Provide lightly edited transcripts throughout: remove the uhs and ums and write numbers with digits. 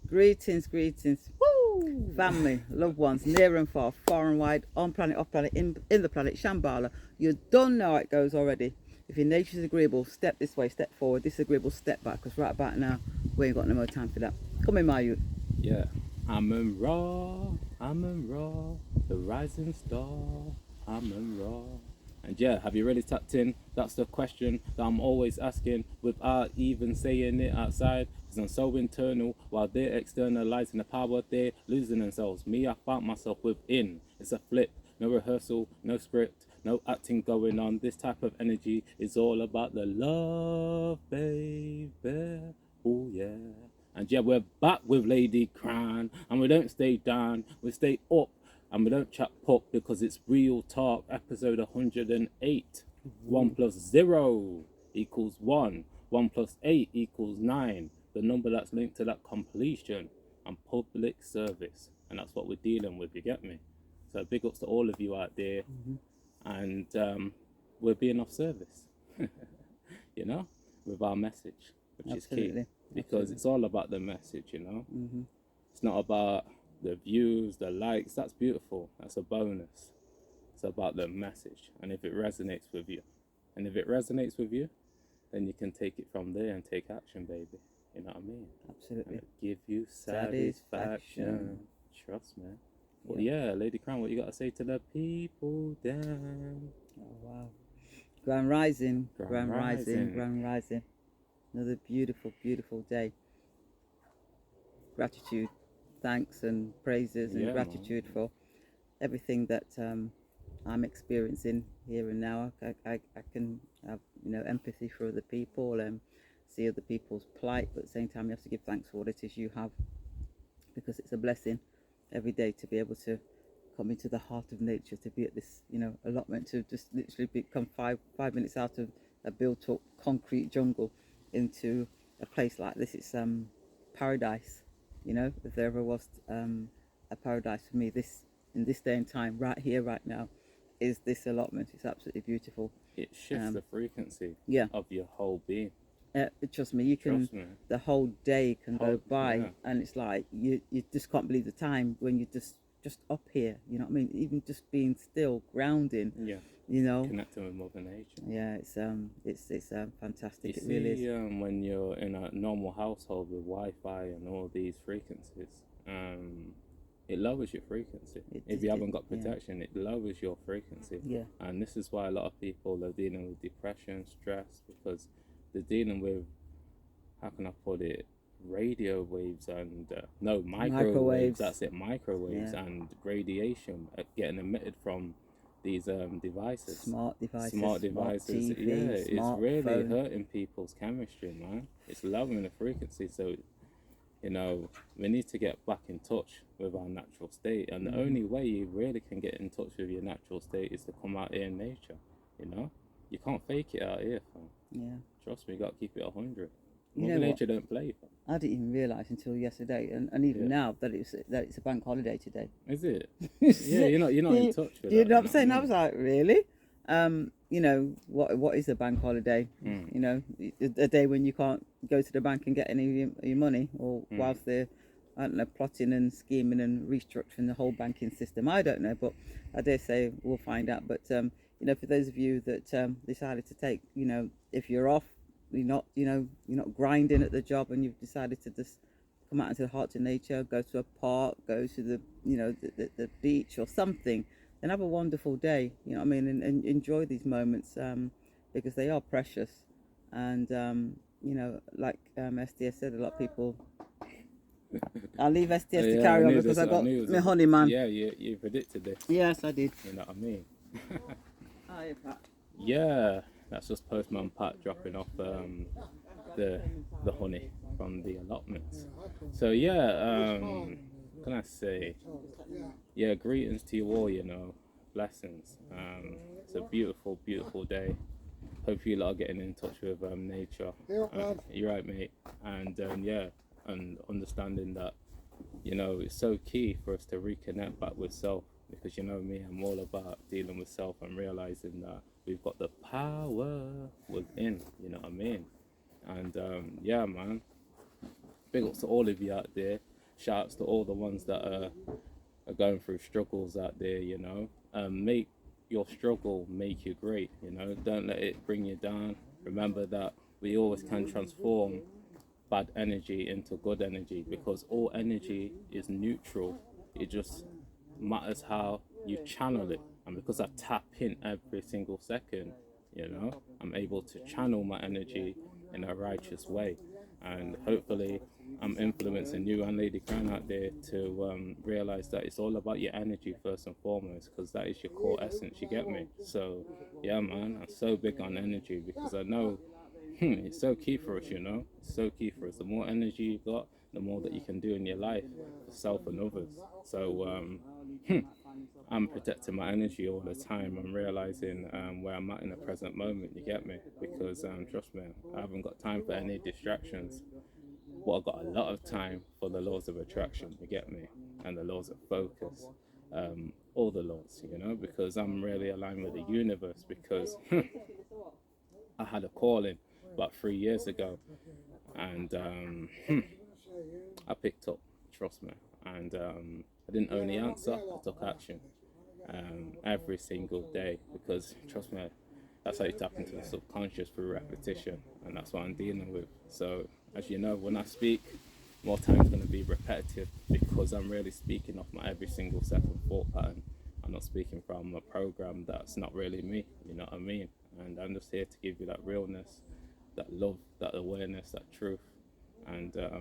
Greetings, greetings. Woo! Family, loved ones, near and far and wide, on planet, off planet, in the planet, Shambhala. You don't know how it goes already. If your nature's agreeable, step this way, step forward. Disagreeable, step back. Because right about now, we ain't got no more time for that. Come in, my youth. Yeah. I'm in Raw, the rising star. I'm in Raw. And yeah, have you really tapped in? That's the question that I'm always asking without even saying it outside. Because I'm so internal while they're externalizing the power, they're losing themselves. Me, I found myself within. It's a flip, no rehearsal, no script, no acting going on. This type of energy is all about the love, baby. Oh, yeah. And yeah, we're back with Ladycrowne, and we don't stay down, we stay up, and we don't chat pop because it's real talk. Episode 108. 1 plus 0 equals 1. 1 plus 8 equals 9. The number that's linked to that completion and public service. And that's what we're dealing with, you get me? So big ups to all of you out there. And we're being of service, you know, with our message, which Absolutely. is key. Because it's all about the message, you know. It's not about the views, the likes. That's beautiful. That's a bonus. It's about the message, and if it resonates with you, then you can take it from there and take action, baby. You know what I mean? Absolutely. And give you satisfaction. Trust me. But yeah, Ladycrowne, what you got to say to the people down? Oh, wow. Grand rising, Grand grand rising, rising. grand rising. Another beautiful, beautiful day. Gratitude, thanks and praises and Yeah, gratitude for everything that I'm experiencing here and now. I can have empathy for other people and see other people's plight, but at the same time you have to give thanks for what it is you have, because it's a blessing every day to be able to come into the heart of nature, to be at this allotment, to just literally become five minutes out of a built-up concrete jungle into a place like this. It's paradise. If there ever was a paradise for me, this in this day and time, right here, right now, is this allotment. It's absolutely beautiful. it shifts the frequency of your whole being. Trust me, you can. Trust me. The whole day can go by, and it's like you just can't believe the time when you're just up here. You know what I mean? Even just being still, grounding. Yeah. Connecting with Mother Nature. Yeah, it's fantastic. You it really see, is. when you're in a normal household with Wi-Fi and all these frequencies, it lowers your frequency. If you haven't got protection, it lowers your frequency. Yeah. And this is why a lot of people are dealing with depression, stress, because they're dealing with, how can I put it, radio waves and microwaves. That's it, microwaves and radiation getting emitted from these devices. Smart devices. Smart devices. TV, it's really hurting people's chemistry, man. It's lowering the frequency. So, we need to get back in touch with our natural state. And the only way you really can get in touch with your natural state is to come out here in nature. You can't fake it out here, fam. Yeah. Trust me, you got to keep it 100. Mother Nature don't play, fam. I didn't even realise until yesterday, and even now that it's a bank holiday today. Is it? Yeah, you're not in touch with You know what I'm saying? I was like, really? What is a bank holiday? A day when you can't go to the bank and get any of your money, or whilst they're, I don't know, plotting and scheming and restructuring the whole banking system. I don't know, but I dare say we'll find out. But for those of you that decided to take, if you're off, you're not grinding at the job, and you've decided to just come out into the heart of nature, go to a park, go to the beach or something, then have a wonderful day. You know what I mean? And enjoy these moments, because they are precious. And like STS said, a lot of people. I'll leave STS to carry on because I got my honey man. Yeah, you predicted this. Yes, I did. You know what I mean? Hi, Pat. Yeah, that's just Postman Pat dropping off the honey from the allotments. So yeah, can I say? Yeah, greetings to you all. Blessings. It's a beautiful, beautiful day. Hope you lot are getting in touch with nature. You're right, mate. And and understanding that it's so key for us to reconnect back with self, because me, I'm all about dealing with self and realizing that we've got the power within. You know what I mean? And yeah, man, big ups to all of you out there. shout outs to all the ones that are going through struggles out there, you know. Make your struggle make you great, you know. Don't let it bring you down. Remember that we always can transform bad energy into good energy, because all energy is neutral. It just matters how you channel it. And because I tap in every single second, you know, I'm able to channel my energy in a righteous way. And hopefully I'm influencing you and Ladycrowne out there to realize that it's all about your energy first and foremost, because that is your core essence, you get me? So yeah, man, I'm so big on energy, because I know it's so key for us, you know. It's so key for us. The more energy you got, the more that you can do in your life for self and others. So I'm protecting my energy all the time. I'm realizing where I'm at in the present moment, you get me? Because trust me, I haven't got time for any distractions, but I've got a lot of time for the laws of attraction, you get me? And the laws of focus, all the laws, you know, because I'm really aligned with the universe, because I had a calling about 3 years ago, and I picked up, trust me, and I didn't only answer, I took action every single day, because trust me, that's how you tap into the subconscious through repetition, and that's what I'm dealing with. So as you know, when I speak, more time is going to be repetitive, because I'm really speaking off my every single second thought pattern. I'm not speaking from a program that's not really me, you know what I mean? And I'm just here to give you that realness, that love, that awareness, that truth, and to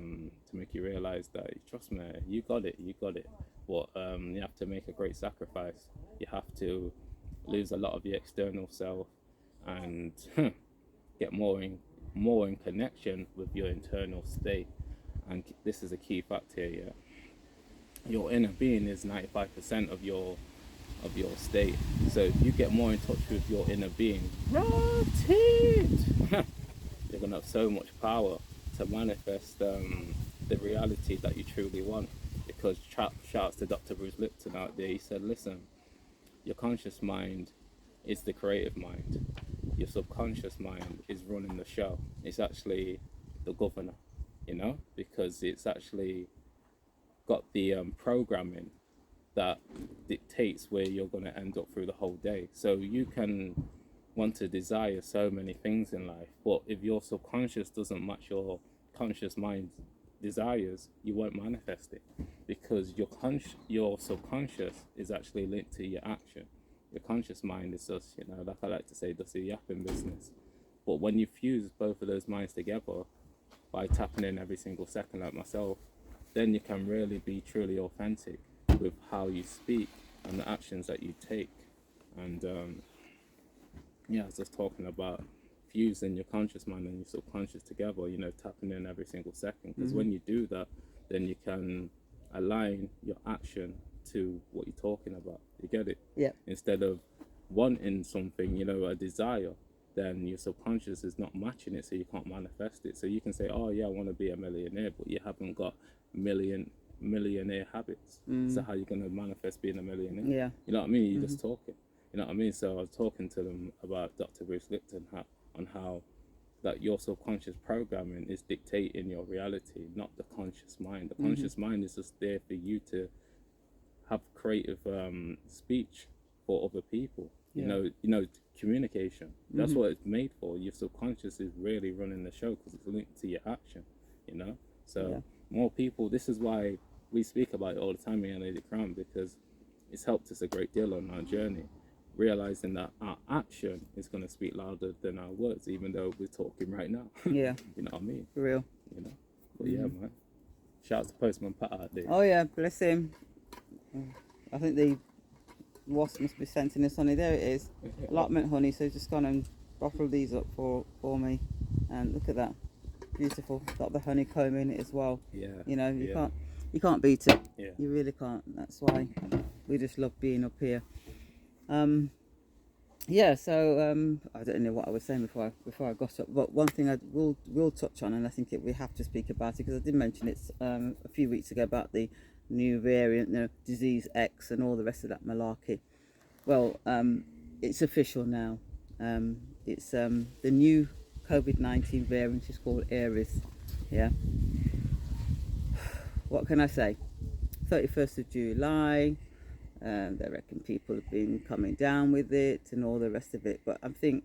make you realize that, trust me, you got it, you got it. But you have to make a great sacrifice. You have to lose a lot of your external self and get more in connection with your internal state. And this is a key fact here, yeah. Your inner being is 95% of your state. So if you get more in touch with your inner being, you're gonna have so much power to manifest the reality that you truly want. Because shouts to Dr. Bruce Lipton out there, he said, listen, your conscious mind is the creative mind. Your subconscious mind is running the show. It's actually the governor, you know, because it's actually got the programming that dictates where you're going to end up through the whole day. So you can want to desire so many things in life, but if your subconscious doesn't match your conscious mind's desires, you won't manifest it, because your subconscious is actually linked to your action. Your conscious mind is just, you know, like I like to say, just a yapping business. But when you fuse both of those minds together by tapping in every single second, like myself, then you can really be truly authentic with how you speak and the actions that you take. And yeah, I was just talking about fusing your conscious mind and your subconscious together, you know, tapping in every single second. Because when you do that, then you can align your action to what you're talking about. You get it? Yeah. Instead of wanting something, you know, a desire, then your subconscious is not matching it, so you can't manifest it. So you can say, oh yeah, I want to be a millionaire, but you haven't got millionaire habits. So how are you going to manifest being a millionaire? Yeah. You know what I mean? You're just talking. You know what I mean? So I was talking to them about Dr. Bruce Lipton on how that your subconscious programming is dictating your reality, not the conscious mind. The conscious mind is just there for you to have creative speech for other people. Yeah. You know, communication. That's what it's made for. Your subconscious is really running the show, because it's linked to your action. You know, so more people. This is why we speak about it all the time here on Ladycrowne, because it's helped us a great deal on our journey, realizing that our action is going to speak louder than our words, even though we're talking right now. Yeah. You know what I mean? For real. You know. But yeah, man. Shout out to Postman Pat out there. Oh yeah, bless him. I think the wasp must be scenting this honey. There it is. Allotment honey. So just gone and bottled these up for me. And look at that. Beautiful. Got the honeycomb in it as well. Yeah. You know, you can't beat it. Yeah. You really can't. That's why we just love being up here. Yeah, so I don't know what I was saying before I got up, but one thing I will touch on, and I think we have to speak about it, because I did mention it a few weeks ago about the new variant, you know, disease X and all the rest of that malarkey. Well, it's official now. It's the new COVID-19 variant is called Aries. Yeah. what can I say? 31st of July. They reckon people have been coming down with it and all the rest of it. But I think,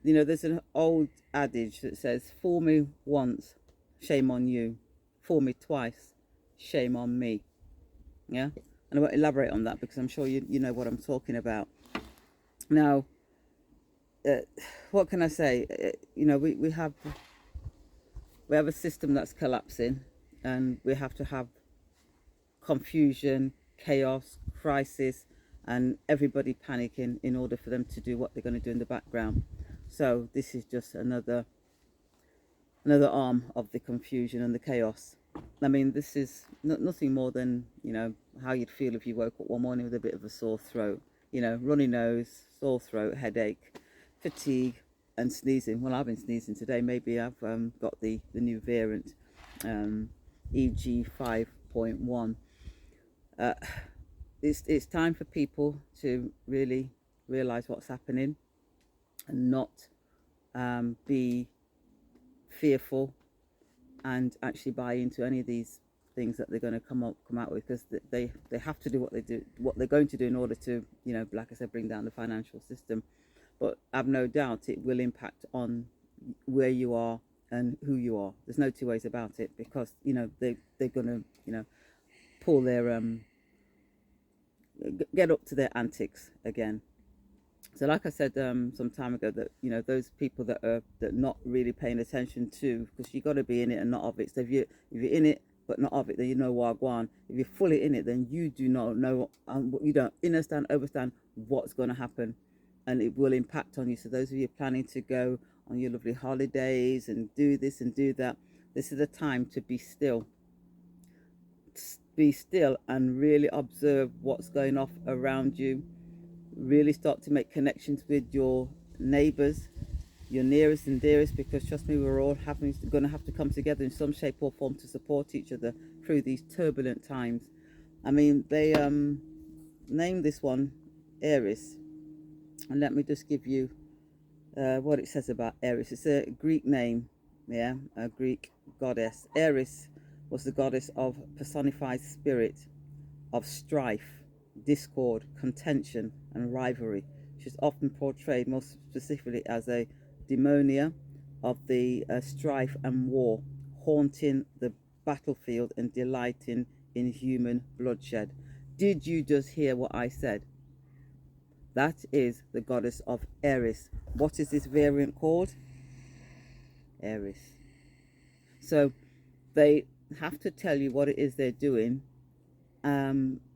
there's an old adage that says, "Fool me once, shame on you. Fool me twice, shame on me." Yeah, and I won't elaborate on that because I'm sure you know what I'm talking about. Now, what can I say? We have a system that's collapsing, and we have to have confusion, chaos, crisis, and everybody panicking in order for them to do what they're going to do in the background. So this is just another arm of the confusion and the chaos. I mean, this is nothing more than, how you'd feel if you woke up one morning with a bit of a sore throat, runny nose, sore throat, headache, fatigue, and sneezing. Well, I've been sneezing today. Maybe I've got the new variant, EG 5.1. It's time for people to really realize what's happening and not be fearful and actually buy into any of these things that they're going to come out with, because they have to do what they're going to do in order to, like I said, bring down the financial system. But I've no doubt it will impact on where you are and who you are. There's no two ways about it, because they're going to pull their get up to their antics again. So like I said some time ago, that those people that are not really paying attention to, because you got to be in it and not of it. So if you're in it but not of it, then you know wagwan. If you're fully in it, then you do not know, you don't understand what's going to happen, and it will impact on you. So those of you planning to go on your lovely holidays and do this and do that, this is the time to be still. Be still and really observe what's going off around you. Really start to make connections with your neighbors, your nearest and dearest, because trust me, we're all going to have to come together in some shape or form to support each other through these turbulent times. I mean, they named this one Aries, and let me just give you what it says about Aries. It's a Greek name, a Greek goddess. Aries was the goddess of personified spirit, of strife, discord, contention, and rivalry. She's often portrayed most specifically as a demonia of the strife and war, haunting the battlefield and delighting in human bloodshed. Did you just hear what I said? That is the goddess of Eris. What is this variant called? Eris. So they have to tell you what it is they're doing,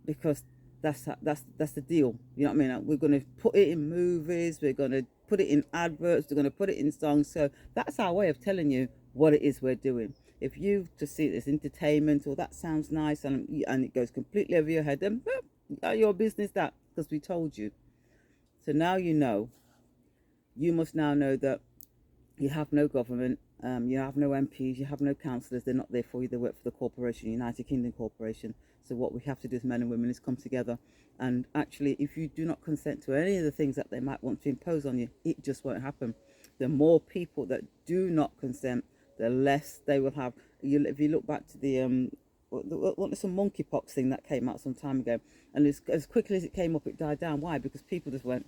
because that's the deal. You know what I mean? We're going to put it in movies, we're going to put it in adverts, we're going to put it in songs. So that's our way of telling you what it is we're doing. If you just see it as entertainment, or that sounds nice, and it goes completely over your head, then your business that, because we told you. So now you know. You must now know that you have no government, you have no MPs, you have no councillors. They're not there for you. They work for the corporation, United Kingdom Corporation. So what we have to do as men and women is come together. And actually, if you do not consent to any of the things that they might want to impose on you, it just won't happen. The more people that do not consent, the less they will have. If you look back to the some monkeypox thing that came out some time ago, and as quickly as it came up, it died down. Why? Because people just went,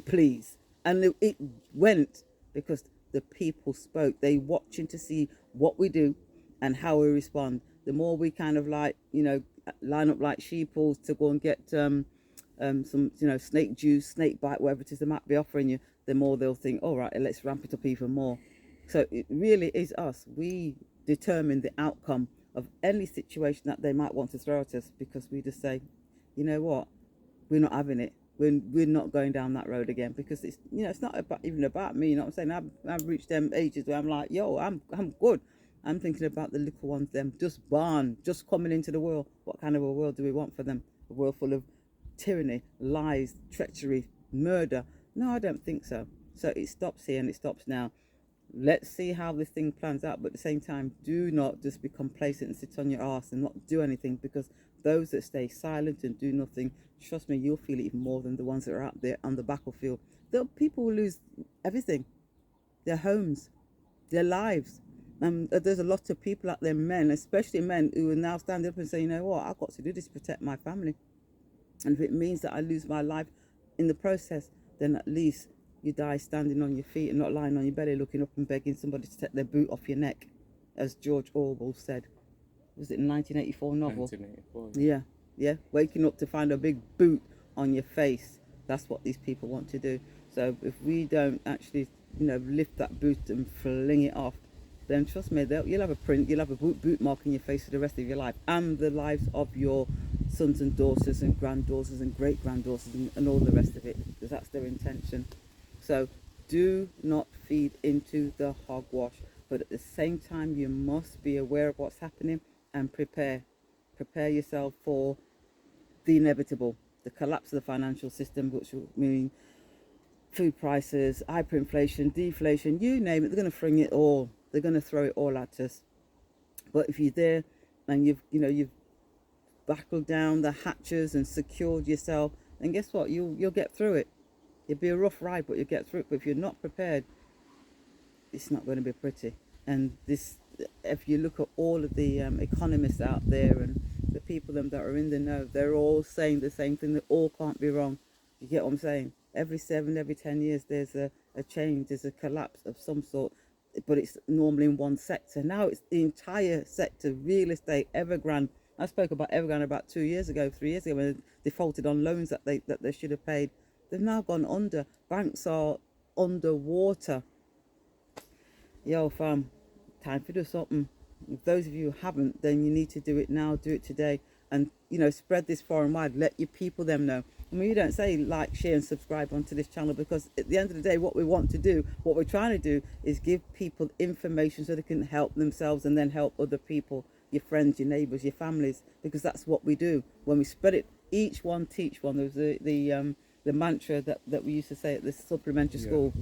please. And it went because the people spoke. They watching to see what we do and how we respond. The more we kind of line up like sheeples to go and get some snake juice, snake bite, whatever it is they might be offering you, the more they'll think, all right, let's ramp it up even more. So it really is us. We determine the outcome of any situation that they might want to throw at us, because we just say, you know what, we're not having it. We're not going down that road again, because it's not even about me. You know what I'm saying? I've reached them ages where I'm like, yo, I'm good. I'm thinking about the little ones, them just born, just coming into the world. What kind of a world do we want for them? A world full of tyranny, lies, treachery, murder? No, I don't think so. So it stops here and it stops now. Let's see how this thing plans out, but at the same time, do not just be complacent and sit on your arse and not do anything, because those that stay silent and do nothing, trust me, you'll feel it even more than the ones that are out there on the battlefield. The people will lose everything, their homes, their lives. There's a lot of people out there, men, especially men, who are now standing up and saying, you know what, I've got to do this to protect my family. And if it means that I lose my life in the process, then at least you die standing on your feet and not lying on your belly looking up and begging somebody to take their boot off your neck, as George Orwell said. Was it a 1984 novel? 1984. Yeah. Waking up to find a big boot on your face. That's what these people want to do. So if we don't actually, lift that boot and fling it off, then trust me, you'll have a print, you'll have a boot mark in your face for the rest of your life, and the lives of your sons and daughters and granddaughters and great granddaughters and all the rest of it, because that's their intention. So do not feed into the hogwash, but at the same time you must be aware of what's happening and prepare yourself for the inevitable, the collapse of the financial system, which will mean food prices, hyperinflation, deflation, you name it. They're going to fling it all. They're going to throw it all at us. But if you're there and you've buckled down the hatches and secured yourself, then guess what? You'll get through it. It'll be a rough ride, but you'll get through it. But if you're not prepared, it's not going to be pretty. And this, if you look at all of the economists out there and the people that are in the know, they're all saying the same thing. They all can't be wrong. You get what I'm saying? Every 10 years, there's a change, there's a collapse of some sort, but it's normally in one sector. Now it's the entire sector, real estate, Evergrande. I spoke about Evergrande about 3 years ago, when they defaulted on loans that they should have paid. They've now gone under. Banks are underwater. Yo, fam, time to do something. If those of you who haven't, then you need to do it now, do it today, and spread this far and wide. Let your people them know. I mean, you don't say like, share and subscribe onto this channel, because at the end of the day, what we're trying to do is give people information so they can help themselves and then help other people, your friends, your neighbours, your families, because that's what we do. When we spread it, each one teach one. There was the mantra that we used to say at the supplementary school.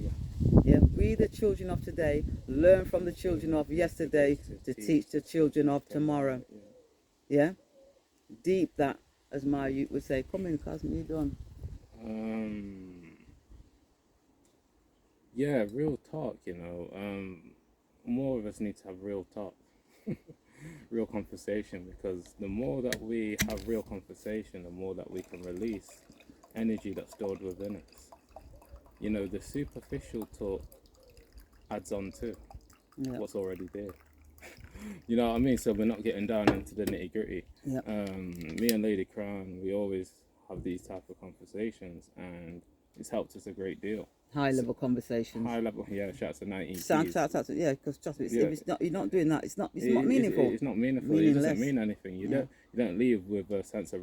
Yeah, we the children of today learn from the children of yesterday to teach the children of tomorrow. Yeah, deep that, as my youth would say. Come in, cousin, you done? Yeah, real talk. More of us need to have real talk, real conversation, because the more that we have real conversation, the more that we can release energy that's stored within us. The superficial talk adds on to what's already there. You know what I mean? So we're not getting down into the nitty gritty. Yep. Me and Ladycrowne, we always have these type of conversations, and it's helped us a great deal. High level conversations. High level, yeah. Shout out to 19. Shout out to, yeah, because trust me, if it's not, you're not doing that. It's not meaningful. It's not meaningful. It doesn't mean anything. You don't leave with a sense of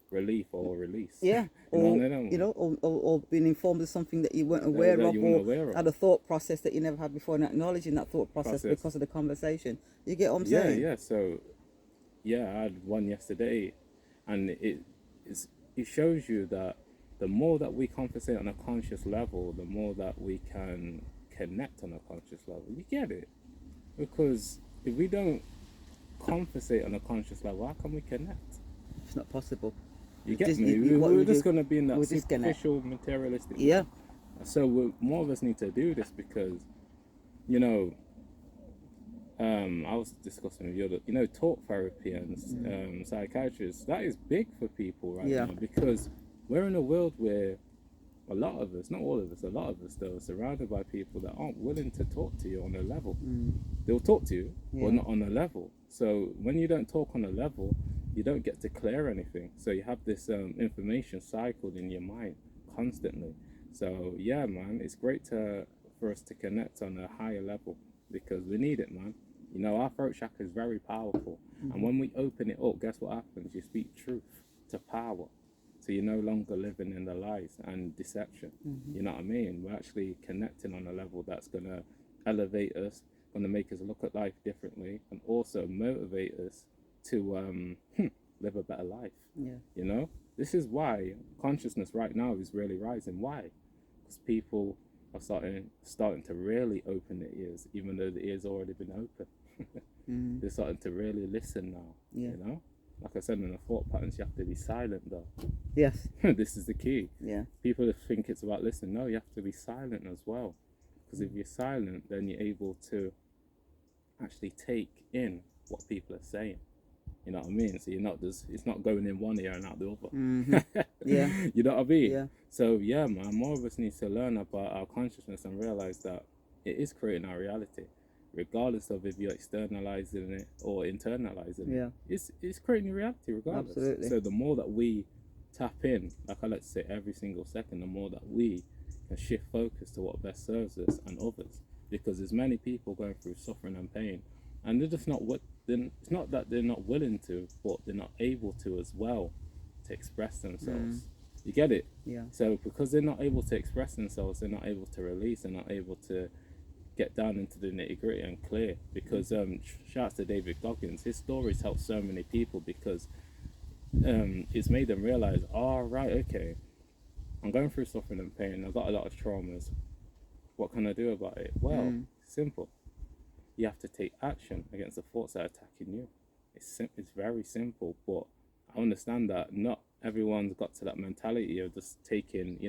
relief or release. Yeah. Or being informed of something that you weren't aware of, or had a thought process that you never had before, and acknowledging that thought process because of the conversation. You get what I'm saying? Yeah. So, I had one yesterday, and it shows you that the more that we conversate on a conscious level, the more that we can connect on a conscious level. You get it? Because if we don't conversate on a conscious level, how can we connect? It's not possible. You get me? We're just going to be in that superficial, materialistic. Yeah. So more of us need to do this, because, I was discussing with you, talk therapy and psychiatrists, that is big for people right now, because we're in a world where a lot of us, not all of us, a lot of us though, are surrounded by people that aren't willing to talk to you on a level. They'll talk to you, but not on a level. So when you don't talk on a level, you don't get to clear anything. So you have this information cycled in your mind constantly. So yeah, man, it's great for us to connect on a higher level, because we need it, man. Our throat chakra is very powerful. And when we open it up, guess what happens? You speak truth to power. So you're no longer living in the lies and deception. You know what I mean? We're actually connecting on a level that's going to elevate us, going to make us look at life differently, and also motivate us to live a better life. Yeah. This is why consciousness right now is really rising. Why? Because people are starting to really open their ears, even though the ears already been open. They're starting to really listen now. Like I said, in the thought patterns, you have to be silent though. Yes. This is the key. Yeah. People think it's about listening. No, you have to be silent as well. Because if you're silent, then you're able to actually take in what people are saying. You know what I mean? So you're not just, it's not going in one ear and out the other. Mm-hmm. Yeah. You know what I mean? Yeah. So yeah, man, more of us needs to learn about our consciousness and realize that it is creating our reality, regardless of if you're externalizing it or internalizing Yeah. it. It's creating your reality regardless. Absolutely. So the more that we tap in, like I like to say every single second, the more that we can shift focus to what best serves us and others. Because there's many people going through suffering and pain, and they're just not what. It's not that they're not willing to, but they're not able to as well to express themselves. You get it? Yeah. So because they're not able to express themselves, they're not able to release, they're not able to get down into the nitty gritty and clear. Because shout out to David Goggins, his stories help so many people because it's made them realize, oh right, okay, I'm going through suffering and pain, I've got a lot of traumas. What can I do about it? Well, simple. You have to take action against the thoughts that are attacking you. It's very simple, but I understand that not everyone's got to that mentality of just taking,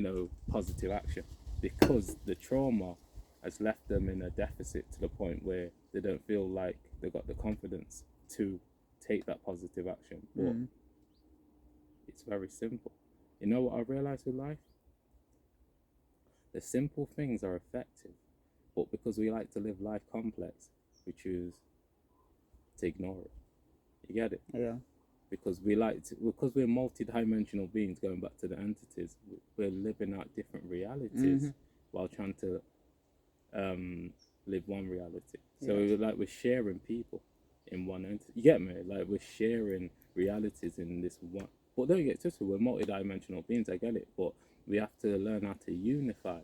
positive action, because the trauma has left them in a deficit to the point where they don't feel like they've got the confidence to take that positive action. But it's very simple. You know what I realized with life? The simple things are effective, but because we like to live life complex, we choose to ignore it. You get it? Yeah. Because because we're multi-dimensional beings, going back to the entities, we're living out different realities while trying to live one reality. So we're sharing people in one entity. You get me? Like we're sharing realities in this one. But don't get twisted, we're multi-dimensional beings, I get it. But we have to learn how to unify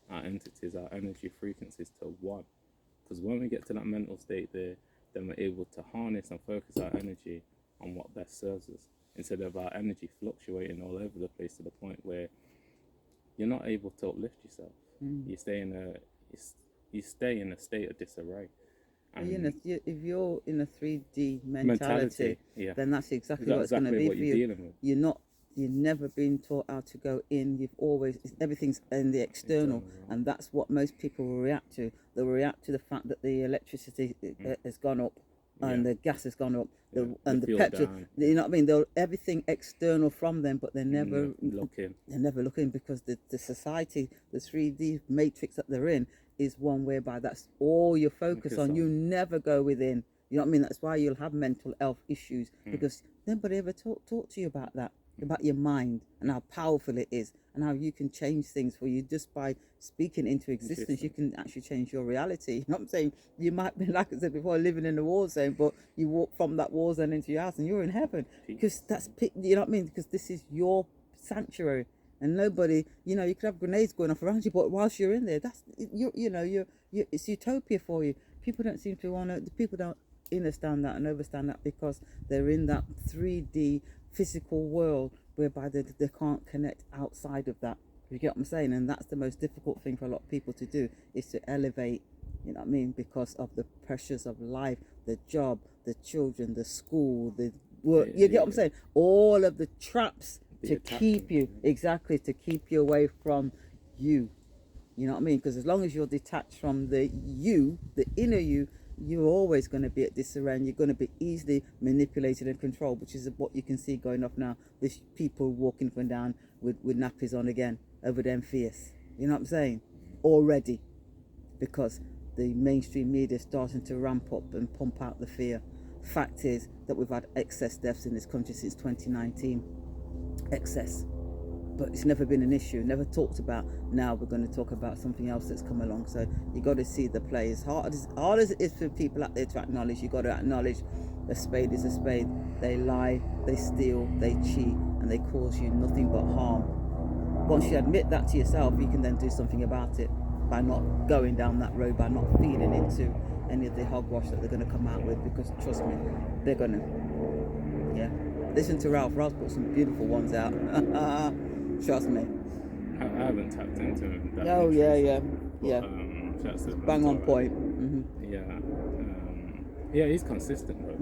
our entities, our energy frequencies to one. Because when we get to that mental state there, then we're able to harness and focus our energy on what best serves us, instead of our energy fluctuating all over the place to the point where you're not able to uplift yourself. You stay in a state of disarray. And if you're in a 3D mentality, then that's exactly what it's going to be for you. You've never been taught how to go in. Everything's in the external, and that's what most people will react to. They'll react to the fact that the electricity has gone up, and the gas has gone up, and the petrol. Down. You know what I mean? They'll everything external from them, but they're never looking. They're never looking, because the society, the 3D matrix that they're in, is one whereby that's all you're focused on. You never go within. You know what I mean? That's why you'll have mental health issues, because nobody ever talk to you about that, about your mind and how powerful it is, and how you can change things for you just by speaking into existence. You can actually change your reality. You know what I'm saying? You might be, like I said before, living in a war zone, but you walk from that war zone into your house and you're in heaven, because that's, you know what I mean? Because this is your sanctuary. And nobody, you could have grenades going off around you, but whilst you're in there, it's utopia for you. People don't seem to people don't understand that and understand that, because they're in that 3D physical world whereby they can't connect outside of that. You get what I'm saying? And that's the most difficult thing for a lot of people to do, is to elevate, you know what I mean? Because of the pressures of life, the job, the children, the school, the work. You get what I'm saying? All of the traps to keep you, to keep you away from you. You know what I mean? Because as long as you're detached from the inner you, you're always going to be at disarray. You're going to be easily manipulated and controlled, which is what you can see going off now. There's people walking up and down with nappies on again over them fierce. You know what I'm saying? Already. Because the mainstream media is starting to ramp up and pump out the fear. Fact is that we've had excess deaths in this country since 2019. Excess, but it's never been an issue, never talked about. Now we're going to talk about something else that's come along. So you got to see the play. As hard as it is for people out there to acknowledge, you got to acknowledge a spade is a spade. They lie, they steal, they cheat, and they cause you nothing but harm. Once you admit that to yourself, you can then do something about it by not going down that road, by not feeding into any of the hogwash that they're going to come out with, because trust me, they're going to. Listen to Ralph. Ralph put some beautiful ones out. Trust me. I haven't tapped into him. But, bang on point. He's consistent, bro.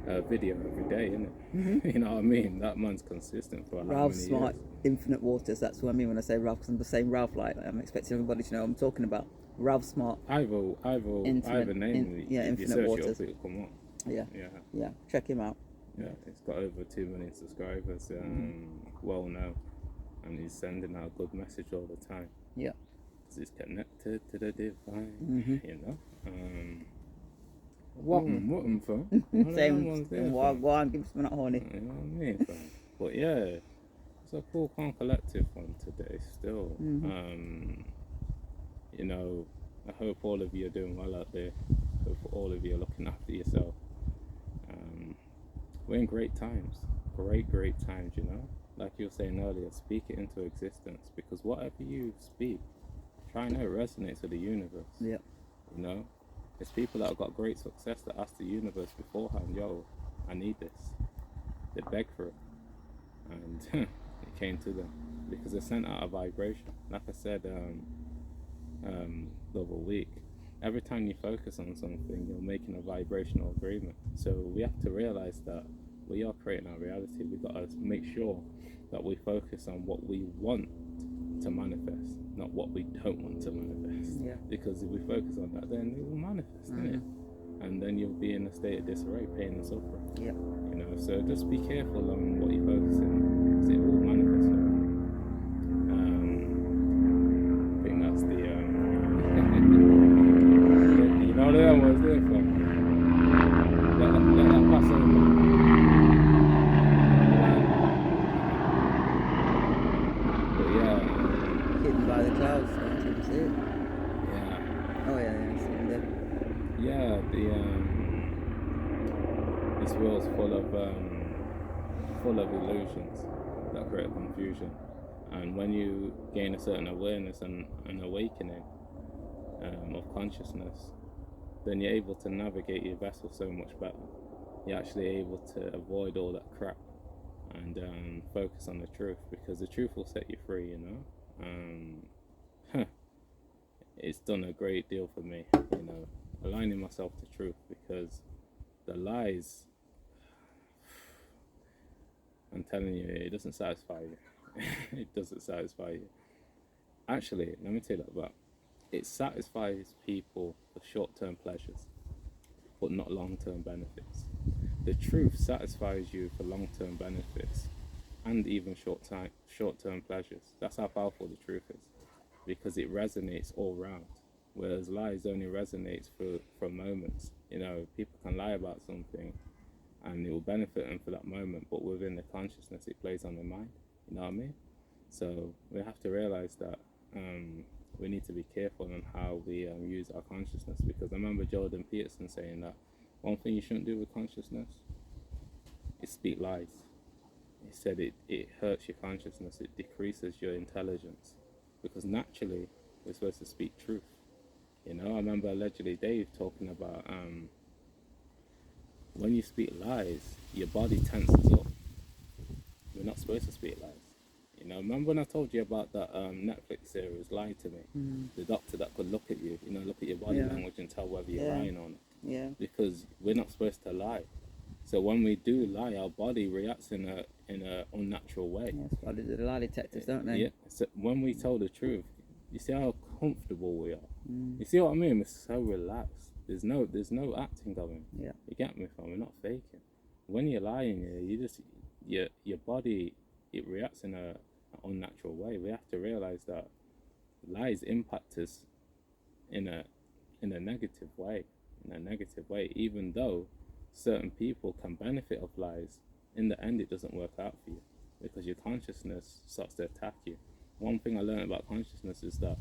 Like video every day, isn't it? You know what I mean? That man's consistent for Ralph's smart. Years. Infinite waters. That's what I mean when I say Ralph. Because I'm the same Ralph. Like I'm expecting everybody to know what I'm talking about. Ralph Smart. Either name. If you Infinite search Waters. it'll come up. Yeah. Yeah. Yeah. Check him out. Yeah, he's got over 2 million subscribers, well known, and he's sending out a good message all the time. Yeah. Because he's connected to the divine, you know. What fun? Same. Why give me not horny? You know what I mean, fam? But yeah, it's a cool, calm, collective one today still. You know, I hope all of you are doing well out there. I hope all of you are looking after yourself. We're in great times, great times, you know. Like you were saying earlier, speak it into existence, because whatever you speak, try and know it resonates with the universe. Yeah. You know, there's people that have got great success that ask the universe beforehand, yo, I need this. They beg for it, and it came to them because they sent out a vibration. Like I said the other week, every time you focus on something, you're making a vibrational agreement. So we have to realize that we are creating our reality. We've got to make sure that we focus on what we want to manifest, not what we don't want to manifest. Yeah. Because if we focus on that, then it will manifest, innit? And then you'll be in a state of disarray, pain and suffering. Yeah. You know, so just be careful on what you're focusing on, because it will manifest. I think that's the you know that was there for. Let that pass over. But yeah. Hidden by the clouds, don't you see it? Yeah. Oh yeah, it's in there. Yeah, this world's full of illusions that create confusion. And when you gain a certain awareness and an awakening of consciousness, then you're able to navigate your vessel so much better. You're actually able to avoid all that crap and focus on the truth, because the truth will set you free, you know. It's done a great deal for me, you know, aligning myself to truth, because the lies, I'm telling you, it doesn't satisfy you. It doesn't satisfy you. Actually, let me tell you that, it satisfies people for short-term pleasures, but not long-term benefits. The truth satisfies you for long-term benefits and even short-term pleasures. That's how powerful the truth is, because it resonates all round, whereas lies only resonates for moments. You know, people can lie about something and it will benefit them for that moment, but within the consciousness it plays on their mind. You know what I mean? So we have to realize that we need to be careful on how we use our consciousness, because I remember Jordan Peterson saying that one thing you shouldn't do with consciousness is speak lies. He said it hurts your consciousness, it decreases your intelligence, because naturally we're supposed to speak truth. You know, I remember allegedly Dave talking about when you speak lies, your body tenses up. We're not supposed to speak lies. You know, remember when I told you about that Netflix series, Lie to Me? The doctor that could look at you, you know, look at your body language and tell whether you're lying or not. Yeah. Because we're not supposed to lie. So when we do lie, our body reacts in a unnatural way. Yes, body do the lie detectors, don't they? Yeah. So when we tell the truth, you see how comfortable we are. You see what I mean? We're so relaxed. There's no acting going. Yeah. You get me, fam? We're not faking. When you're lying, you just your body, it reacts in a unnatural way. We have to realize that lies impact us in a negative way. Even though certain people can benefit of lies, in the end it doesn't work out for you, because your consciousness starts to attack you. One thing I learned about consciousness is that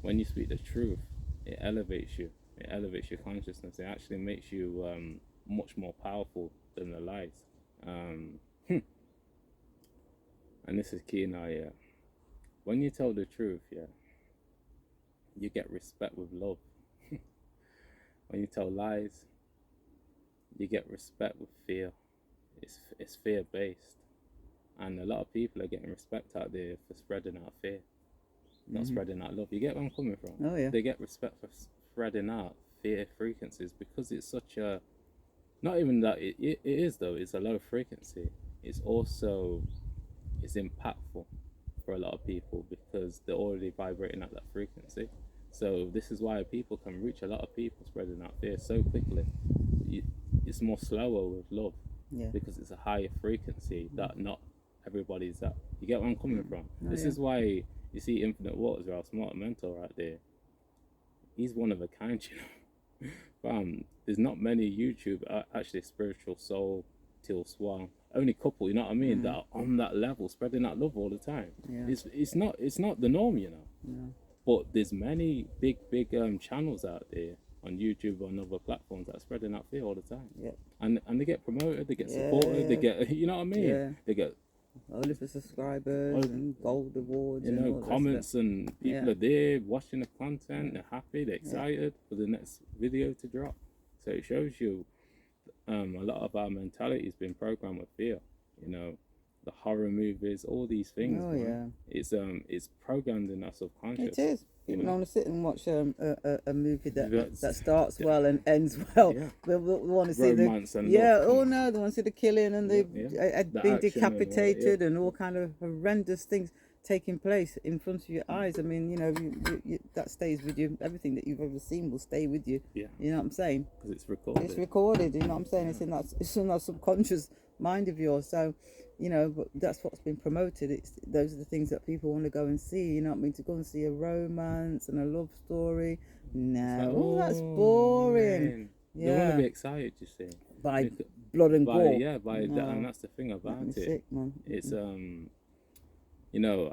when you speak the truth, it elevates you. It elevates your consciousness. It actually makes you much more powerful than the lies. And this is key now, yeah. When you tell the truth, yeah, you get respect with love. When you tell lies, you get respect with fear. It's fear-based. And a lot of people are getting respect out there for spreading out fear, not spreading out love. You get where I'm coming from? Oh, yeah. They get respect for spreading out fear frequencies, because it's such a, not even that, it is though, it's a low frequency. It's also, it's impactful for a lot of people, because they're already vibrating at that frequency. So this is why people can reach a lot of people spreading that fear so quickly. It's more slower with love, Yeah. because it's a higher frequency that not everybody's at. You get where I'm coming from? Oh, This yeah. is why you see Infinite Waters, our smart mentor right there. He's one of a kind, you know. There's not many YouTube actually spiritual soul till swan. Only couple, you know what I mean, that are on that level, spreading that love all the time. Yeah. It's not the norm, you know. Yeah. But there's many big channels out there on YouTube or on other platforms that are spreading that fear all the time. Yeah. And they get promoted, they get supported, they get, you know what I mean? Yeah. They get, only for subscribers and gold awards, you and know, all the comments, and people Yeah. are there watching the content. They're happy, they're excited for the next video to drop. So it shows you a lot of our mentality has been programmed with fear. You know, the horror movies, all these things. Oh, man. It's programmed in our subconscious. It is. You People know? want to sit and watch a movie that That's- starts well and ends well. Yeah. They want to see Romance and yeah. love. Oh no, they want to see the killing and the Yeah. being The action and all, decapitated and all kind of horrendous things taking place in front of your eyes. I mean, you know, that stays with you. Everything that you've ever seen will stay with you. Yeah. You know what I'm saying? Because it's recorded. It's recorded. You know what I'm saying? It's in that subconscious mind of yours. So, you know, but that's what's been promoted. Those are the things that people want to go and see. You know what I mean? To go and see a romance and a love story. No, that's boring. Man. Yeah. They want to be excited, you see. By blood and gore. Yeah, by that, and that's the thing about Makes me it. sick, man. It's you know,